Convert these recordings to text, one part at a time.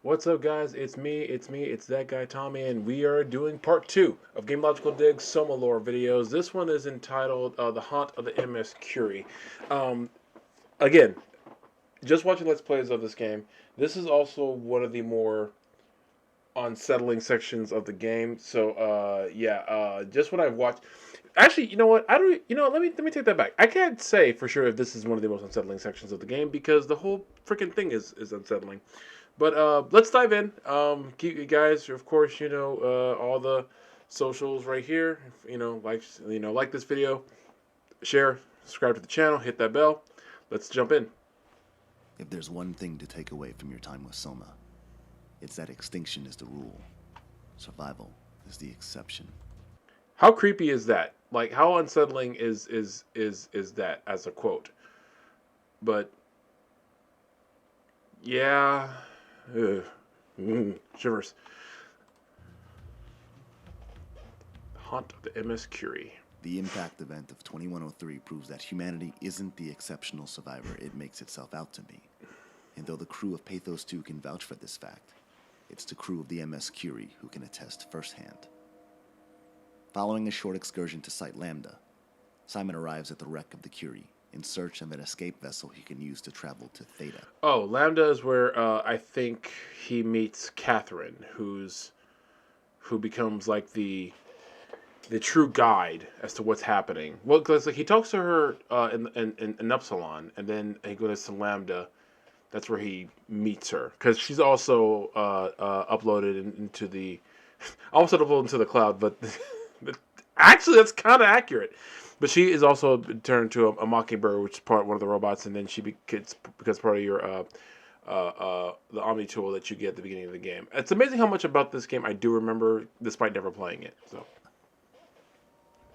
What's up, guys? It's that guy Tommy, and we are doing part two of Game Logical Dig's Soma lore videos. This one is entitled "The Haunt of the MS Curie." Um, again, just watching Let's Plays of this game. This is also one of the more unsettling sections of the game. So, just what I've watched. Actually, you know what? I don't. You know, let me take that back. I can't say for sure if this is one of the most unsettling sections of the game because the whole freaking thing is unsettling. But let's dive in. Keep you guys, of course, all the socials right here. Like this video, share, subscribe to the channel, hit that bell. Let's jump in. If there's one thing to take away from your time with Soma, it's that extinction is the rule. Survival is the exception. How creepy is that? Like, how unsettling is that as a quote? But yeah, shivers. Haunt of the MS Curie. The impact event of 2103 proves that humanity isn't the exceptional survivor it makes itself out to be. And though the crew of Pathos 2 can vouch for this fact, it's the crew of the MS Curie who can attest firsthand. Following a short excursion to Site Lambda, Simon arrives at the wreck of the Curie in search of an escape vessel he can use to travel to Theta. Oh, Lambda is where I think he meets Catherine, who becomes like the true guide as to what's happening. Well, because like he talks to her in Upsilon, and then he goes to Lambda. That's where he meets her, because she's also uploaded into the. I almost said uploaded into the cloud, but actually that's kind of accurate. But she is also turned to a mockingbird, which is one of the robots, and then she becomes part of your the Omni tool that you get at the beginning of the game. It's amazing how much about this game I do remember, despite never playing it. So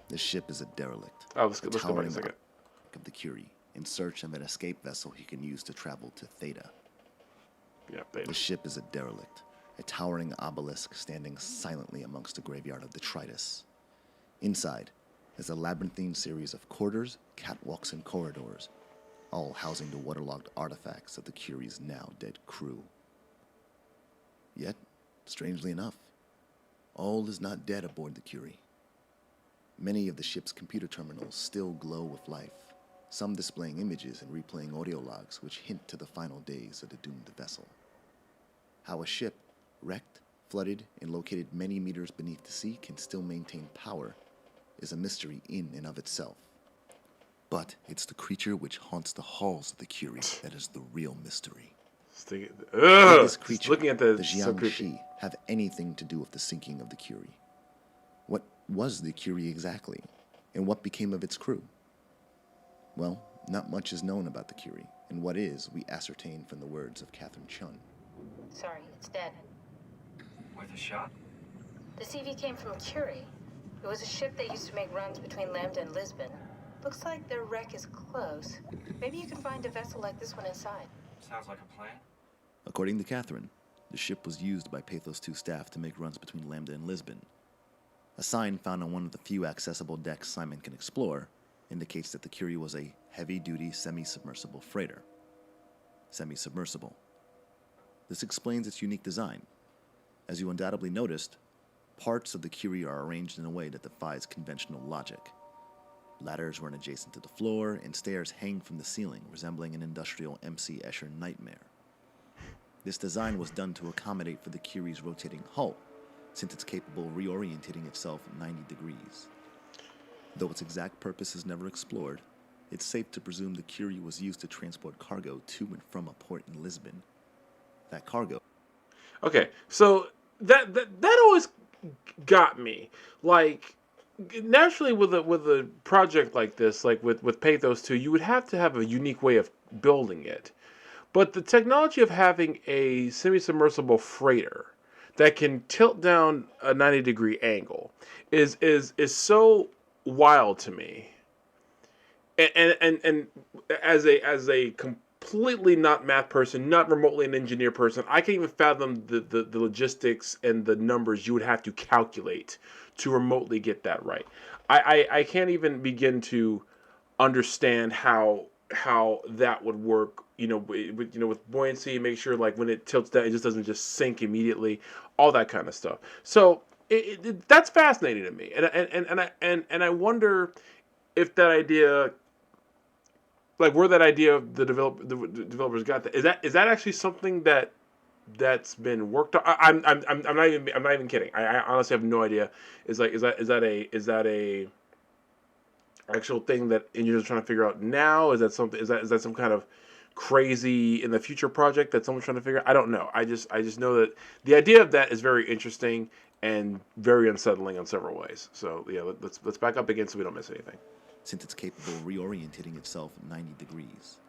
The ship is a derelict. let's go back a second. Of the Curie in search of an escape vessel he can use to travel to Theta. Yeah, Theta. The ship is a derelict, a towering obelisk standing silently amongst the graveyard of detritus. Inside is a labyrinthine series of quarters, catwalks, and corridors, all housing the waterlogged artifacts of the Curie's now dead crew. Yet, strangely enough, all is not dead aboard the Curie. Many of the ship's computer terminals still glow with life, some displaying images and replaying audio logs which hint to the final days of the doomed vessel. How a ship, wrecked, flooded, and located many meters beneath the sea can still maintain power is a mystery in and of itself. But it's the creature which haunts the halls of the Curie that is the real mystery. Did this creature, looking at the Jiangshi, have anything to do with the sinking of the Curie? What was the Curie exactly, and what became of its crew? Well, not much is known about the Curie, and what is, we ascertain from the words of Catherine Chun. Sorry, it's dead. Worth a shot? The CV came from Curie. It was a ship that used to make runs between Lambda and Lisbon. Looks like their wreck is close. Maybe you can find a vessel like this one inside. Sounds like a plan. According to Catherine, the ship was used by Pathos 2 staff to make runs between Lambda and Lisbon. A sign found on one of the few accessible decks Simon can explore indicates that the Curie was a heavy-duty semi-submersible freighter. Semi-submersible. This explains its unique design. As you undoubtedly noticed, parts of the Curie are arranged in a way that defies conventional logic. Ladders run adjacent to the floor, and stairs hang from the ceiling, resembling an industrial M.C. Escher nightmare. This design was done to accommodate for the Curie's rotating hull, since it's capable of reorientating itself 90 degrees. Though its exact purpose is never explored, it's safe to presume the Curie was used to transport cargo to and from a port in Lisbon. That cargo... Okay, so that always got me. Like, naturally with a project like this, like with Pathos 2, you would have to have a unique way of building it. But the technology of having a semi-submersible freighter that can tilt down a 90-degree angle is so wild to me. And as a completely not math person, not remotely an engineer person, I can't even fathom the logistics and the numbers you would have to calculate to remotely get that right. I can't even begin to understand how how that would work. With buoyancy, make sure like when it tilts down, it just doesn't just sink immediately. All that kind of stuff. So that's fascinating to me, and I wonder if that idea, like where that idea of the developers got that, is that actually something that's been worked on. I'm not even kidding. I honestly have no idea. Is that a actual thing that engineers are trying to figure out now? Is that some kind of crazy in the future project that someone's trying to figure out? I don't know. I just know that the idea of that is very interesting and very unsettling in several ways. So yeah, let's back up again so we don't miss anything. since it's capable of reorientating itself 90 degrees.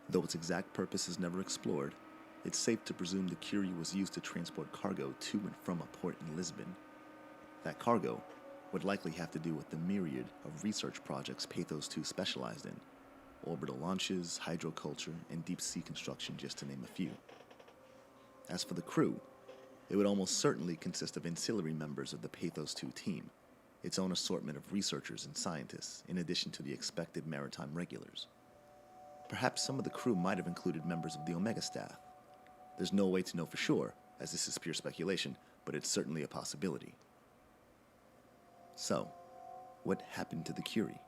Though its exact purpose is never explored, it's safe to presume the Curie was used to transport cargo to and from a port in Lisbon. That cargo would likely have to do with the myriad of research projects Pathos 2 specialized in: orbital launches, hydroculture, and deep-sea construction, just to name a few. As for the crew, it would almost certainly consist of ancillary members of the Pathos 2 team, its own assortment of researchers and scientists, in addition to the expected maritime regulars. Perhaps some of the crew might have included members of the Omega staff. There's no way to know for sure, as this is pure speculation, but it's certainly a possibility. So, what happened to the Curie?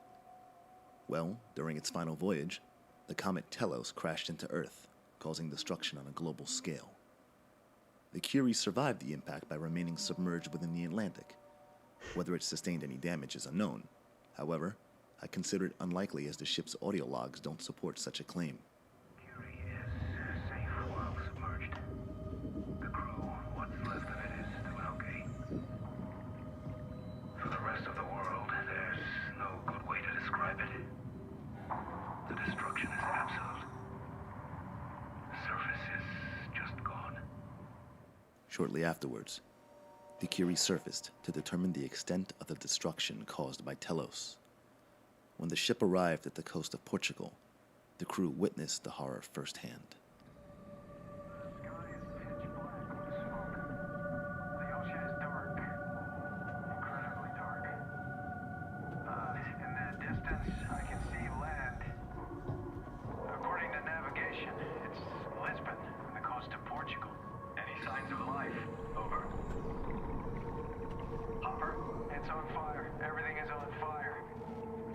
Well, during its final voyage, the comet Telos crashed into Earth, causing destruction on a global scale. The Curie survived the impact by remaining submerged within the Atlantic. Whether it sustained any damage is unknown. However, I consider it unlikely as the ship's audio logs don't support such a claim. Curie is safe while submerged. The crew, what's left of it, is doing okay. For the rest of the world, there's no good way to describe it. The destruction is absolute. The surface is just gone. Shortly afterwards, the Curie surfaced to determine the extent of the destruction caused by Telos. When the ship arrived at the coast of Portugal, the crew witnessed the horror firsthand. The sky is pitch black with smoke. The ocean is dark. Incredibly dark. In the distance, I can see land. According to navigation, it's Lisbon on the coast of Portugal. Any signs of life? Over. Hopper, it's on fire. Everything is on fire.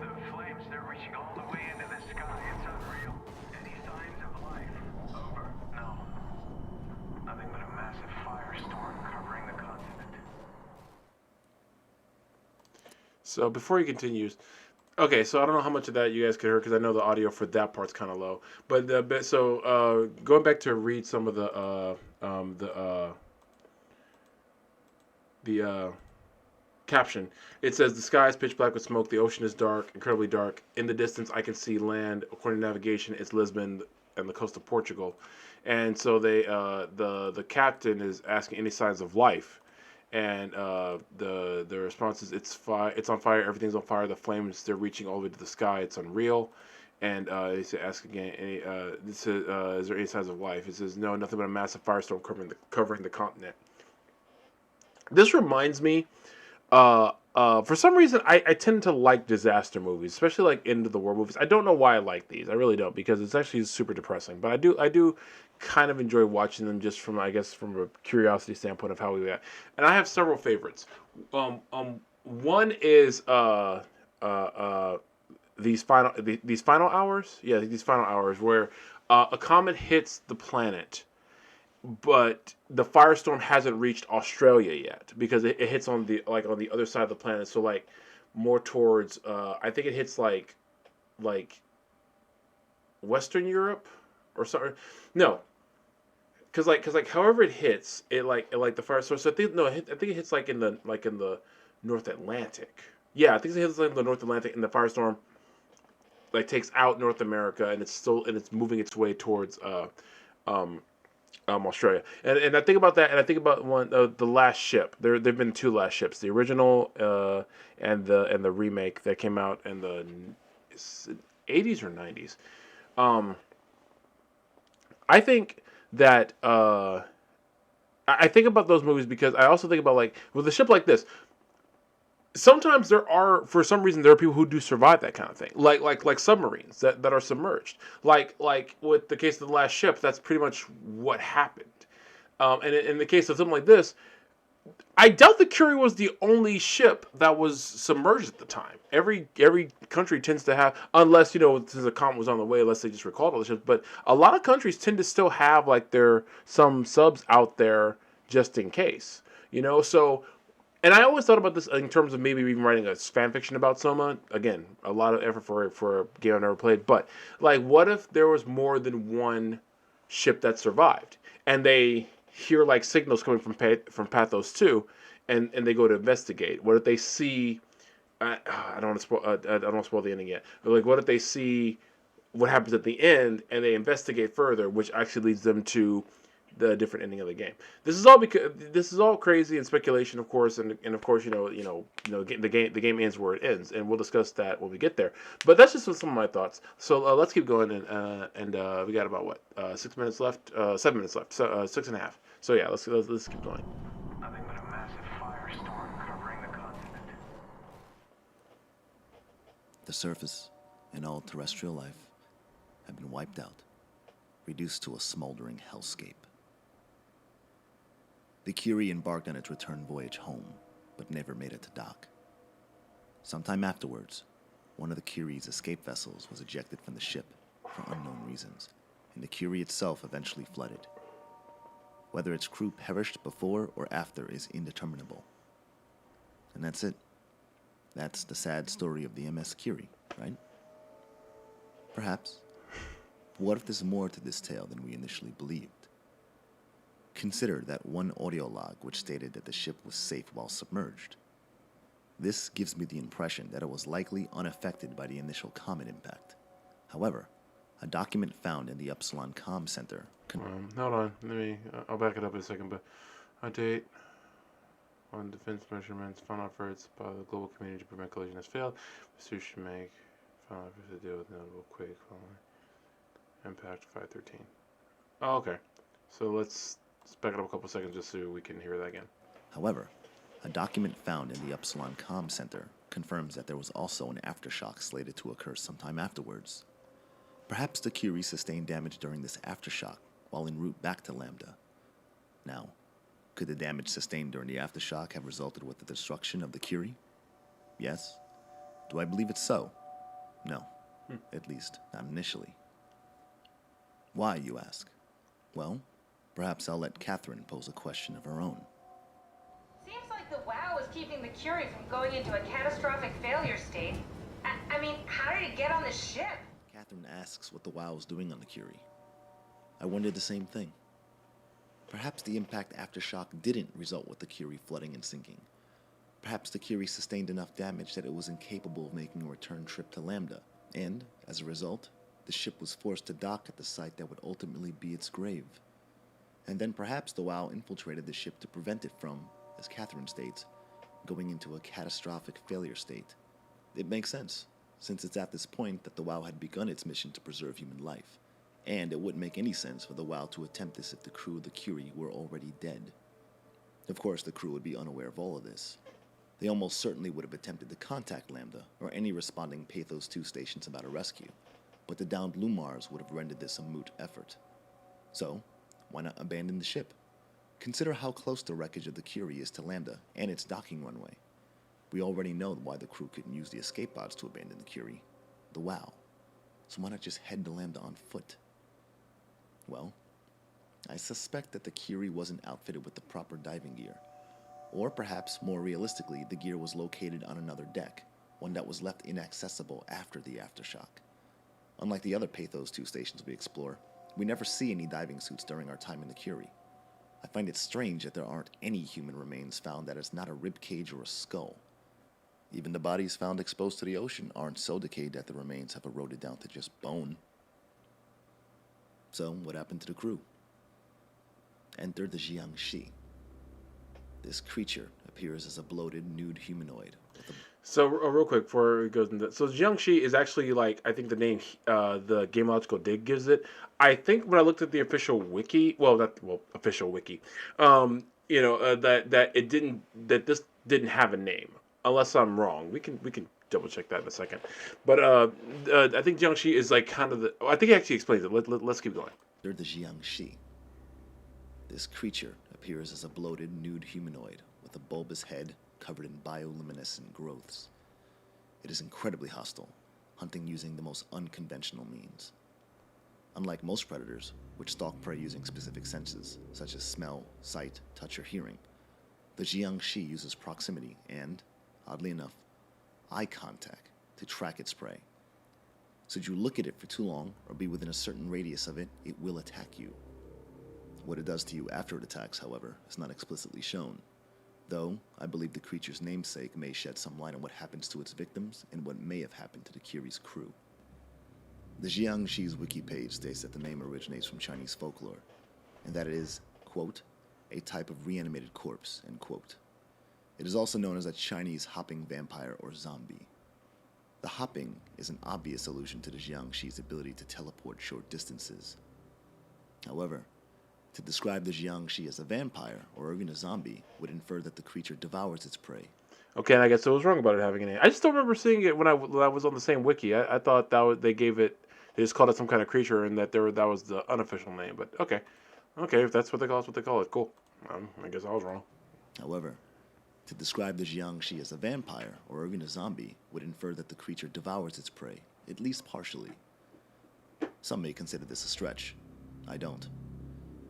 The flames, they're reaching all the way into the sky. It's unreal. Any signs of life? Over. No. Nothing but a massive firestorm covering the continent. So before he continues, okay, so I don't know how much of that you guys could hear because I know the audio for that part's kind of low. But going back to read some of the caption. It says the sky is pitch black with smoke. The ocean is dark, incredibly dark. In the distance, I can see land. According to navigation, it's Lisbon and the coast of Portugal. And so the captain is asking any signs of life, and the response is it's on fire. Everything's on fire. The flames, they're reaching all the way to the sky. It's unreal. And he said, ask again. Is there any signs of life? It says no, nothing but a massive firestorm covering the continent. This reminds me. For some reason, I tend to like disaster movies, especially like end of the world movies. I don't know why I like these. I really don't, because it's actually super depressing. But I do kind of enjoy watching them just from, I guess, from a curiosity standpoint of how we react. And I have several favorites. One is these final hours. Yeah, these final hours where a comet hits the planet, but the firestorm hasn't reached Australia yet because it hits on the other side of the planet. So like more towards I think it hits like Western Europe or something. No, because however it hits it like the firestorm. So I think it hits like in the North Atlantic. Yeah, I think it hits like the North Atlantic, and the firestorm like takes out North America, and it's moving its way towards Australia, and I think about that, and I think about the last ship. There've been two last ships: the original and the remake that came out in the 80s or 90s. I think that I think about those movies because I also think about like with a ship like this. sometimes for some reason, there are people who do survive that kind of thing, like submarines that are submerged. Like with the case of the last ship, that's pretty much what happened. And in the case of something like this, I doubt the Curie was the only ship that was submerged at the time. Every country tends to have, unless since the comet was on the way, unless they just recalled all the ships. But a lot of countries tend to still have like some subs out there just in case. So. And I always thought about this in terms of maybe even writing a fan fiction about Soma. Again, a lot of effort for a game I've never played. But like, what if there was more than one ship that survived, and they hear like signals coming from Pathos 2, and they go to investigate? What if they see? I don't want to spoil. I don't want to spoil the ending yet. But like, what if they see what happens at the end, and they investigate further, which actually leads them to the different ending of the game. This is all crazy and speculation, of course, and of course, the game ends where it ends, and we'll discuss that when we get there. But that's just some of my thoughts. So let's keep going, and we got about 6 minutes left, 7 minutes left, so 6.5. So yeah, let's keep going. Nothing but a massive firestorm covering the continent. The surface and all terrestrial life have been wiped out, reduced to a smoldering hellscape. The Curie embarked on its return voyage home, but never made it to dock. Sometime afterwards, one of the Curie's escape vessels was ejected from the ship for unknown reasons, and the Curie itself eventually flooded. Whether its crew perished before or after is indeterminable. And that's it. That's the sad story of the MS Curie, right? Perhaps. What if there's more to this tale than we initially believed? Consider that one audio log which stated that the ship was safe while submerged. This gives me the impression that it was likely unaffected by the initial comet impact. However, a document found in the Upsilon Comm Center... Hold on, I'll back it up in a second, but a date on defense measurements, final efforts by the global community to prevent collision has failed. Pursuit should make final efforts to deal with notable quake following impact 513. Oh, okay. So let's back it up a couple seconds just so we can hear that again. However, a document found in the Upsilon Comm Center confirms that there was also an aftershock slated to occur sometime afterwards. Perhaps the Curie sustained damage during this aftershock while en route back to Lambda. Now, could the damage sustained during the aftershock have resulted with the destruction of the Curie? Yes. Do I believe it's so? No. At least, not initially. Why, you ask? Well, perhaps I'll let Catherine pose a question of her own. Seems like the WoW is keeping the Curie from going into a catastrophic failure state. I mean, how did it get on the ship? Catherine asks what the WoW is doing on the Curie. I wondered the same thing. Perhaps the impact aftershock didn't result with the Curie flooding and sinking. Perhaps the Curie sustained enough damage that it was incapable of making a return trip to Lambda, and, as a result, the ship was forced to dock at the site that would ultimately be its grave. And then perhaps the WoW infiltrated the ship to prevent it from, as Catherine states, going into a catastrophic failure state. It makes sense, since it's at this point that the WoW had begun its mission to preserve human life, and it wouldn't make any sense for the WoW to attempt this if the crew of the Curie were already dead. Of course, the crew would be unaware of all of this. They almost certainly would have attempted to contact Lambda, or any responding Pathos 2 stations about a rescue, but the downed Lumars would have rendered this a moot effort. So, why not abandon the ship? Consider how close the wreckage of the Curie is to Lambda and its docking runway. We already know why the crew couldn't use the escape pods to abandon the Curie, the WoW. So why not just head to Lambda on foot? Well, I suspect that the Curie wasn't outfitted with the proper diving gear. Or perhaps, more realistically, the gear was located on another deck, one that was left inaccessible after the aftershock. Unlike the other Pathos 2 stations we explore, we never see any diving suits during our time in the Curie. I find it strange that there aren't any human remains found that is not a ribcage or a skull. Even the bodies found exposed to the ocean aren't so decayed that the remains have eroded down to just bone. So, what happened to the crew? Enter the Jiangxi. This creature appears as a bloated, nude humanoid. So, real quick before it goes into... So, Jiangxi is actually, like, I think the name the Game Logical Dig gives it. I think when I looked at the official wiki... official wiki. That this didn't have a name. unless I'm wrong. We can double check that in a second. But I think Jiangxi is like kind of the. I think he actually explains it. Let's keep going. They're the Jiangxi. This creature appears as a bloated, nude humanoid with a bulbous head covered in bioluminescent growths. It is incredibly hostile, hunting using the most unconventional means. Unlike most predators, which stalk prey using specific senses, such as smell, sight, touch, or hearing, the Jiangxi uses proximity and, oddly enough, eye contact to track its prey. Should you look at it for too long or be within a certain radius of it, it will attack you. What it does to you after it attacks, however, is not explicitly shown, though I believe the creature's namesake may shed some light on what happens to its victims and what may have happened to the CURIE's crew. The Jiangxi's wiki page states that the name originates from Chinese folklore, and that it is, quote, a type of reanimated corpse, end quote. It is also known as a Chinese hopping vampire or zombie. The hopping is an obvious allusion to the Jiangxi's ability to teleport short distances. However, to describe the Jiangxi as a vampire or even a zombie would infer that the creature devours its prey. Okay, and I guess I was wrong about it having a name. I just don't remember seeing it when I was on the same wiki. I thought they gave it, they just called it some kind of creature, and that was the unofficial name. But okay, if that's what they call it, it's what they call it. Cool. I guess I was wrong. However, to describe the Jiangxi as a vampire or even a zombie would infer that the creature devours its prey, at least partially. Some may consider this a stretch. I don't.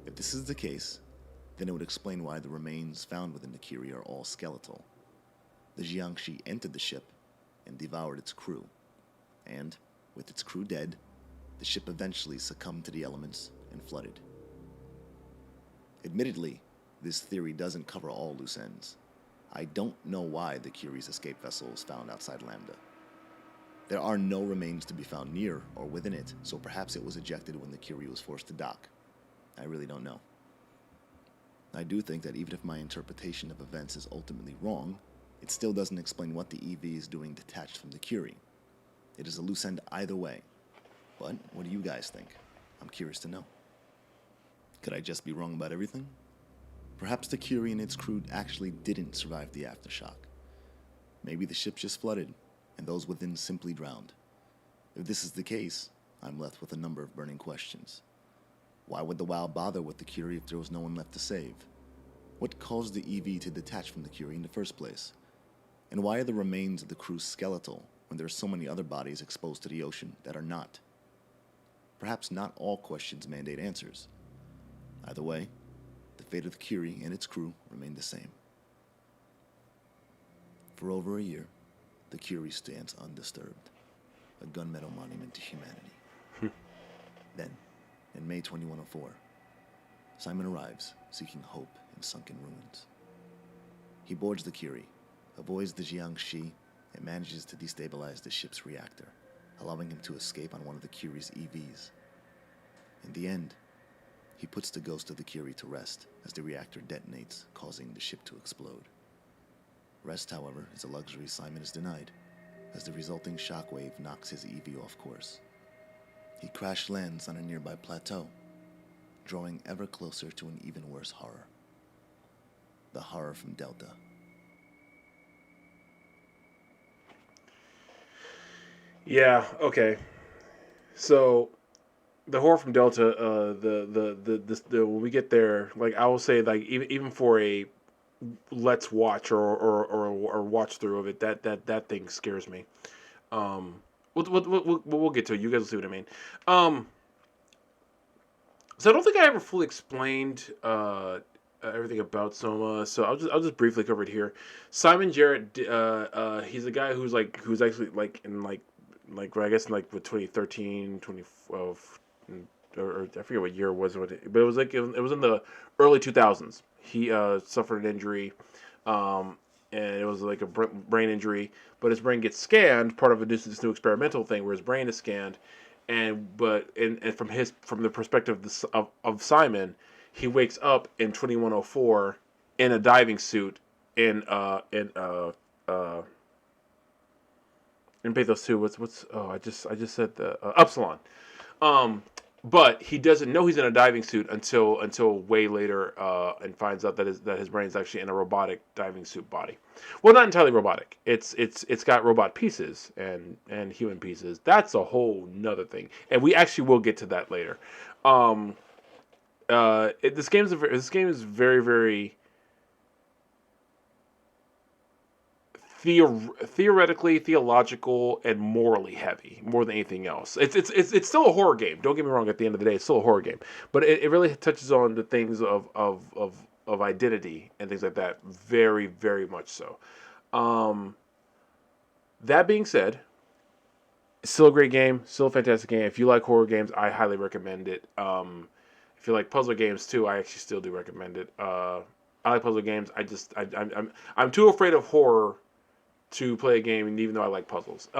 If this is the case, then it would explain why the remains found within the CURIE are all skeletal. The Jiangxi entered the ship and devoured its crew, and, with its crew dead, the ship eventually succumbed to the elements and flooded. Admittedly, this theory doesn't cover all loose ends. I don't know why the CURIE's escape vessel was found outside Lambda. There are no remains to be found near or within it, so perhaps it was ejected when the CURIE was forced to dock. I really don't know. I do think that even if my interpretation of events is ultimately wrong, it still doesn't explain what the EV is doing detached from the CURIE. It is a loose end either way. But what do you guys think? I'm curious to know. Could I just be wrong about everything? Perhaps the CURIE and its crew actually didn't survive the aftershock. Maybe the ship just flooded, and those within simply drowned. If this is the case, I'm left with a number of burning questions. Why would the WoW bother with the CURIE if there was no one left to save? What caused the EV to detach from the CURIE in the first place? And why are the remains of the crew skeletal when there are so many other bodies exposed to the ocean that are not? Perhaps not all questions mandate answers. Either way, the fate of the CURIE and its crew remained the same. For over a year, the CURIE stands undisturbed, a gunmetal monument to humanity. Then, in May 2104, Simon arrives, seeking hope in sunken ruins. He boards the CURIE, avoids the Jiangxi, and manages to destabilize the ship's reactor, allowing him to escape on one of the CURIE's EVs. In the end, he puts the ghost of the CURIE to rest as the reactor detonates, causing the ship to explode. Rest, however, is a luxury Simon is denied, as the resulting shockwave knocks his EV off course. He crash lands on a nearby plateau, drawing ever closer to an even worse horror. The horror from Delta. Yeah. Okay. So, the horror from Delta. The when we get there, like I will say, like even for a let's watch or watch through of it, that thing scares me. We'll get to it. You guys will see what I mean. So I don't think I ever fully explained everything about Soma. So I'll just briefly cover it here. Simon Jarrett, he's a guy who's actually like in like I guess in like with 2013, 2012, or I forget what year it was, but it was like it was in the early 2000s. He suffered an injury, and it was like a brain injury. But his brain gets scanned, part of this new experimental thing where his brain is scanned, and from the perspective of Simon, he wakes up in 2104 in a diving suit in Pathos 2. What's I just said the Upsilon. but he doesn't know he's in a diving suit until way later, and finds out that his brain's actually in a robotic diving suit body. Well, not entirely robotic. It's got robot pieces and human pieces. That's a whole nother thing, and we actually will get to that later. This game is very, very theoretically, theological, and morally heavy more than anything else. It's still a horror game. Don't get me wrong. At the end of the day, it's still a horror game, but it really touches on the things of identity and things like that. Very, very much so. That being said, it's still a great game. Still a fantastic game. If you like horror games, I highly recommend it. If you like puzzle games too, I actually still do recommend it. I like puzzle games. I'm too afraid of horror to play a game, even though I like puzzles.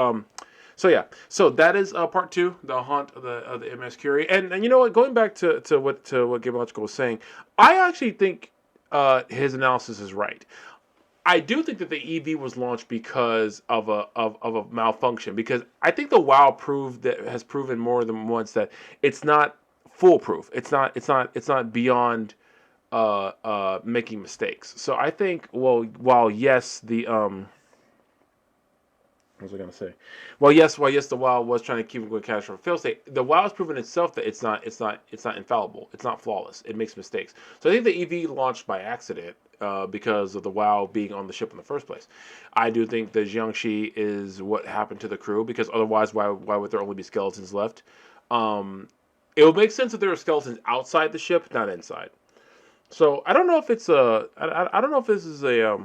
So yeah, so that is part 2, the haunt of the MS Curie. And you know what? Going back to what Game Logical was saying, I actually think his analysis is right. I do think that the EV was launched because of a malfunction. Because I think the WoW has proven more than once that it's not foolproof. It's not beyond making mistakes. So I think while yes what was I gonna say? While yes, the WoW was trying to keep it with cash from fail state, the WoW has proven itself that it's not infallible. It's not flawless. It makes mistakes. So I think the EV launched by accident because of the WoW being on the ship in the first place. I do think the Jiangxi is what happened to the crew, because otherwise, why would there only be skeletons left? It would make sense if there were skeletons outside the ship, not inside. So I don't know if it's I don't know if this is a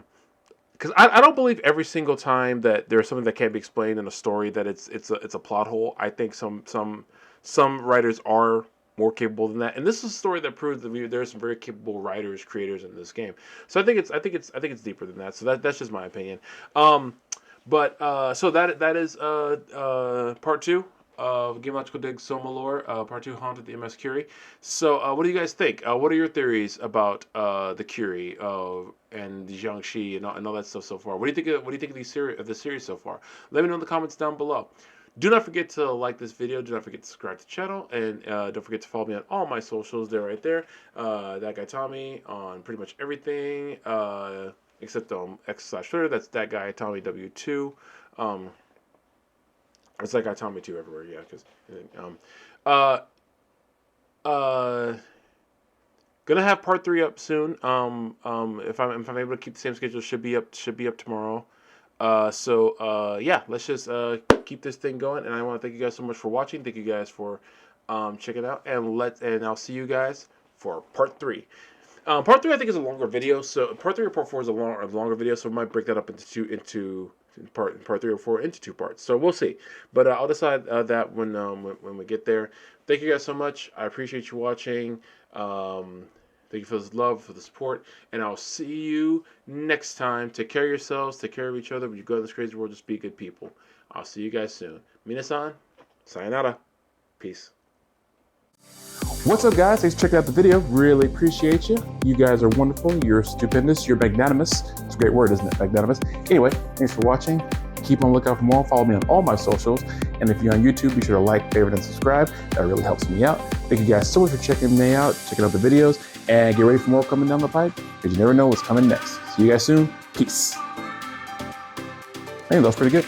because I don't believe every single time that there's something that can't be explained in a story that it's a plot hole. I think some writers are more capable than that, and this is a story that proves that there are some very capable writers, creators in this game. So I think it's deeper than that. So that's just my opinion. But so that is part 2 of Game Logical Dig's Soma Lore, part 2, Haunted the MS Curie. So what do you guys think? What are your theories about the Curie and the Jiangxi and all that stuff so far? What do you think of the series so far? Let me know in the comments down below. Do not forget to like this video. Do not forget to subscribe to the channel. And don't forget to follow me on all my socials. They're right there. That guy Tommy on pretty much everything except on X/Twitter. That's that guy Tommy W2. It's that guy Tommy 2 everywhere. Yeah, because gonna have part 3 up soon. If I'm able to keep the same schedule, should be up tomorrow. So yeah, let's just keep this thing going. And I want to thank you guys so much for watching. Thank you guys for checking it out. And I'll see you guys for part 3. Part 3 I think is a longer video. So part 3 or part 4 is a longer video. So we might break that up into part 3 or 4 into 2 parts. So we'll see. But I'll decide that when we get there. Thank you guys so much. I appreciate you watching. Thank you for this love, for the support, and I'll see you next time. Take care of yourselves, take care of each other. When you go in this crazy world, just be good people. I'll see you guys soon. Minasan, sayonara. Peace. What's up, guys? Thanks for checking out the video. Really appreciate you. You guys are wonderful. You're stupendous. You're magnanimous. It's a great word, isn't it? Magnanimous. Anyway, thanks for watching. Keep on the lookout for more. Follow me on all my socials. And if you're on YouTube, be sure to like, favorite, and subscribe. That really helps me out. Thank you guys so much for checking me out, checking out the videos, and get ready for more coming down the pipe, because you never know what's coming next. See you guys soon. Peace. I think that was pretty good.